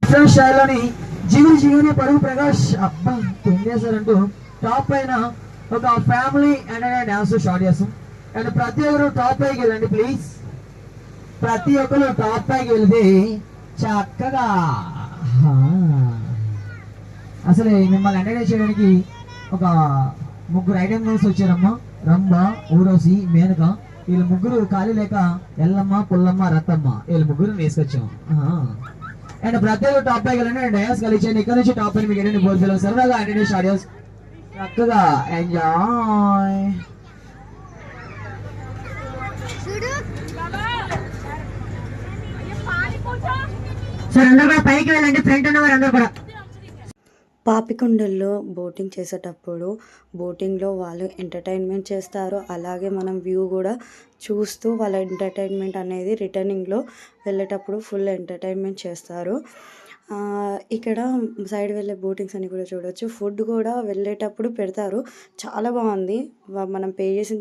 స్టైల్లోని జిగురు జిగుని పరుగు ప్రకాష్ అబ్బా ఏం చేశారంటూ టాప్ పైన ఒక ఫ్యామిలీ ఎంటర్టైన్ డాన్స్ స్టార్ట్ చేస్తాం. అండ్ ప్రతి ఒక్కరు టాప్ పైకి వెళ్ళండి ప్లీజ్. ప్రతి ఒక్కరు టాప్ పైకి వెళ్తే చక్కగా అసలు మిమ్మల్ని ఎంటర్టైన్ చేయడానికి ఒక ముగ్గురు ఐటమ్ గర్ల్స్ వచ్చారమ్మా. రంభ, ఊరోసి, మేనక. వీళ్ళు ముగ్గురు ఖాళీ లేక ఎల్లమ్మ, పుల్లమ్మ, రత్తమ్మ వీళ్ళు ముగ్గురు వేసుకొచ్చాం. అండ్ ప్రతి ఒక్కరు టాప్ పైకి వెళ్ళండి. అండ్ డ్యాన్స్ కలిచాను ఇక్కడ నుంచి టాప్ పైన మీకు ఏంటంటే బోర్డు సరదాగా ఎంటర్టైన్ స్టార్ట్ చేస్తాం. చక్కగా ఎంజాయ్. సార్ అందరూ కూడా పైకి వెళ్ళండి. ఫ్రంట్ ఉన్నవారు అందరూ కూడా. పాపికొండల్లో బోటింగ్ చేసేటప్పుడు బోటింగ్లో వాళ్ళు ఎంటర్టైన్మెంట్ చేస్తారు. అలాగే మనం వ్యూ కూడా చూస్తూ వాళ్ళ ఎంటర్టైన్మెంట్ అనేది రిటర్నింగ్లో వెళ్ళేటప్పుడు ఫుల్ ఎంటర్టైన్మెంట్ చేస్తారు. ఇక్కడ సైడ్ వెళ్ళే బోటింగ్స్ అని కూడా చూడవచ్చు. ఫుడ్ కూడా వెళ్ళేటప్పుడు పెడతారు. చాలా బాగుంది. మనం పే చేసిన